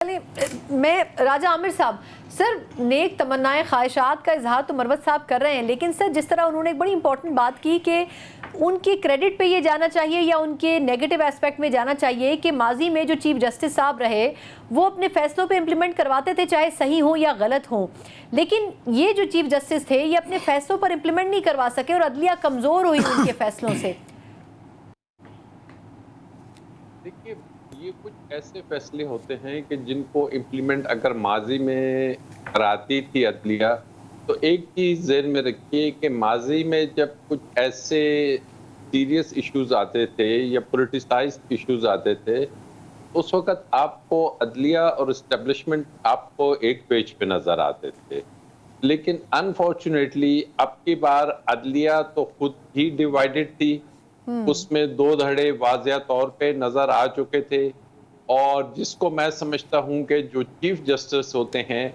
میں راجہ عامر صاحب سر نیک تمنائیں خواہشات کا اظہار تو مروت صاحب کر رہے ہیں، لیکن سر جس طرح انہوں نے ایک بڑی امپورٹنٹ بات کی کہ ان کی کریڈٹ پہ یہ جانا چاہیے یا ان کے نیگیٹو ایسپیکٹ میں جانا چاہیے کہ ماضی میں جو چیف جسٹس صاحب رہے وہ اپنے فیصلوں پہ امپلیمنٹ کرواتے تھے چاہے صحیح ہوں یا غلط ہوں، لیکن یہ جو چیف جسٹس تھے یہ اپنے فیصلوں پر امپلیمنٹ نہیں کروا سکے اور عدلیہ کمزور ہوئی ان کے فیصلوں سے۔ دیکھیے یہ کچھ ایسے فیصلے ہوتے ہیں کہ جن کو امپلیمنٹ اگر ماضی میں کراتی تھی عدلیہ تو ایک چیز ذہن میں رکھیے کہ ماضی میں جب کچھ ایسے سیریس ایشوز آتے تھے یا پولیٹیسائز ایشوز آتے تھے اس وقت آپ کو عدلیہ اور اسٹیبلشمنٹ آپ کو ایک پیج پہ نظر آتے تھے، لیکن انفارچونیٹلی اب کی بار عدلیہ تو خود ہی ڈیوائیڈڈ تھی، اس میں دو دھڑے واضح طور پہ نظر آ چکے تھے، اور جس کو میں سمجھتا ہوں کہ جو چیف جسٹس ہوتے ہیں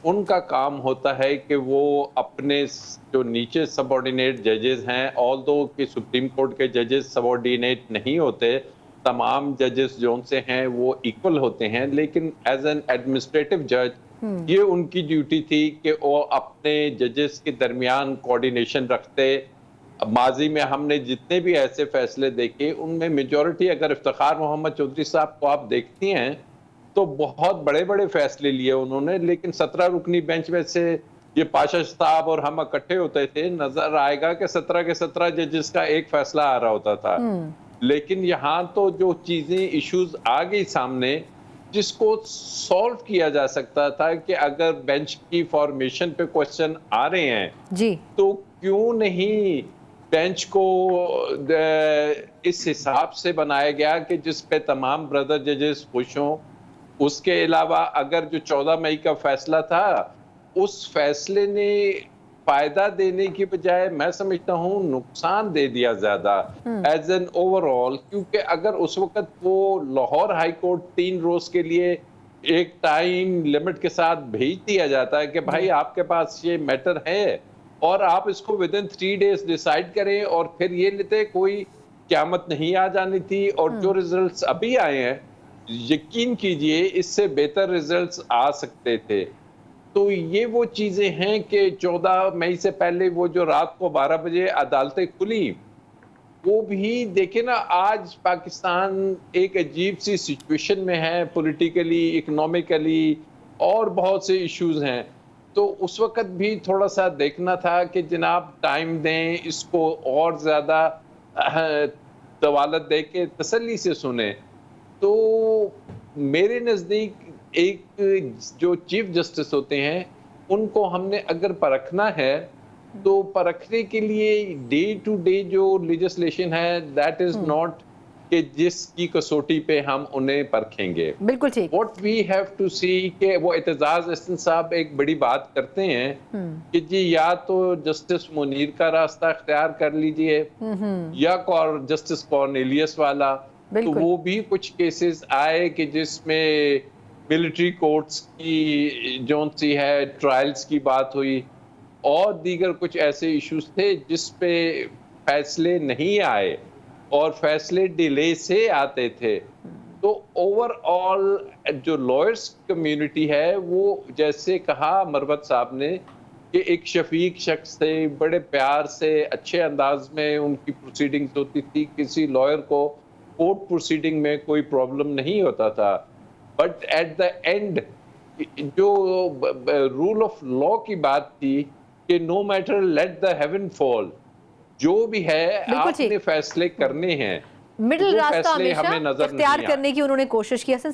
ان کا کام ہوتا ہے کہ وہ اپنے جو نیچے سب آرڈینیٹ ججز ہیں، آلدو کہ سپریم کورٹ کے ججز سب آرڈینیٹ نہیں ہوتے، تمام ججز جو ان سے ہیں وہ ایکول ہوتے ہیں، لیکن ایز این ایڈمنسٹریٹو جج یہ ان کی ڈیوٹی تھی کہ وہ اپنے ججز کے درمیان کوارڈینیشن رکھتے۔ ماضی میں ہم نے جتنے بھی ایسے فیصلے دیکھے ان میں میجورٹی اگر افتخار محمد چودھری صاحب کو آپ دیکھتی ہیں تو بہت بڑے بڑے فیصلے لیے انہوں نے، لیکن 17 رکنی بینچ میں سے یہ پاشا صاحب اور ہم اکٹھے ہوتے تھے، نظر آئے گا کہ 17 کے 17 ججز کا ایک فیصلہ آ رہا ہوتا تھا، لیکن یہاں تو جو چیزیں ایشوز آ گئی سامنے جس کو سولو کیا جا سکتا تھا کہ اگر بینچ کی فارمیشن پہ کوسچن آ رہے ہیں جی تو کیوں نہیں بینچ کو اس حساب سے بنایا گیا کہ جس پہ تمام بردر ججز خوش ہوں۔ اس کے علاوہ اگر جو 14 مئی کا فیصلہ تھا اس فیصلے نے فائدہ دینے کی بجائے میں سمجھتا ہوں نقصان دے دیا زیادہ ایز این اوور آل، کیونکہ اگر اس وقت وہ لاہور ہائی کورٹ 3 روز کے لیے ایک ٹائم لمٹ کے ساتھ بھیج دیا جاتا ہے کہ بھائی آپ کے پاس یہ میٹر ہے اور آپ اس کو ودن 3 days ڈیسائیڈ کریں، اور پھر یہ لیتے کوئی قیامت نہیں آ جانی تھی، اور جو ریزلٹس ابھی آئے ہیں یقین کیجئے اس سے بہتر ریزلٹس آ سکتے تھے۔ تو یہ وہ چیزیں ہیں کہ 14 مئی سے پہلے وہ جو رات کو 12 بجے عدالتیں کھلی وہ بھی دیکھیں نا، آج پاکستان ایک عجیب سی سچویشن میں ہے، پولیٹیکلی، اکنومیکلی اور بہت سے ایشوز ہیں، تو اس وقت بھی تھوڑا سا دیکھنا تھا کہ جناب ٹائم دیں اس کو، اور زیادہ طوالت دے کے تسلی سے سنیں۔ تو میرے نزدیک ایک جو چیف جسٹس ہوتے ہیں ان کو ہم نے اگر پرکھنا ہے تو پرکھنے کے لیے ڈے ٹو ڈے جو لیجسلیشن ہے دیٹ از ناٹ کہ جس کی کسوٹی پہ ہم انہیں پرکھیں گے۔ بالکل ٹھیک۔ واٹ وی ہیو ٹو سی کہ وہ اعتزاز احسن صاحب ایک بڑی بات کرتے ہیں کہ جی یا تو جسٹس منیر کا راستہ اختیار کر لیجئے یا جسٹس کارنیلیس والا، تو وہ بھی کچھ کیسز آئے کہ جس میں ملٹری کورٹس کی جون سی ہے ٹرائلز کی بات ہوئی، اور دیگر کچھ ایسے ایشوز تھے جس پہ فیصلے نہیں آئے اور فیصلے ڈیلے سے آتے تھے۔ تو اوور آل جو لائرز کمیونٹی ہے وہ جیسے کہا مروت صاحب نے کہ ایک شفیق شخص تھے، بڑے پیار سے اچھے انداز میں ان کی پروسیڈنگز ہوتی تھی، کسی لائر کو کورٹ پروسیڈنگ میں کوئی پرابلم نہیں ہوتا تھا، بٹ ایٹ دا اینڈ جو رول آف لا کی بات تھی کہ no matter let the heaven fall, جو بھی ہے آپ نے فیصلے کرنے ہیں، مڈل وہ راستہ فیصلے ہمیں ہمیشہ نظر اختیار نہیں کرنے کی انہوں نے کوشش کی۔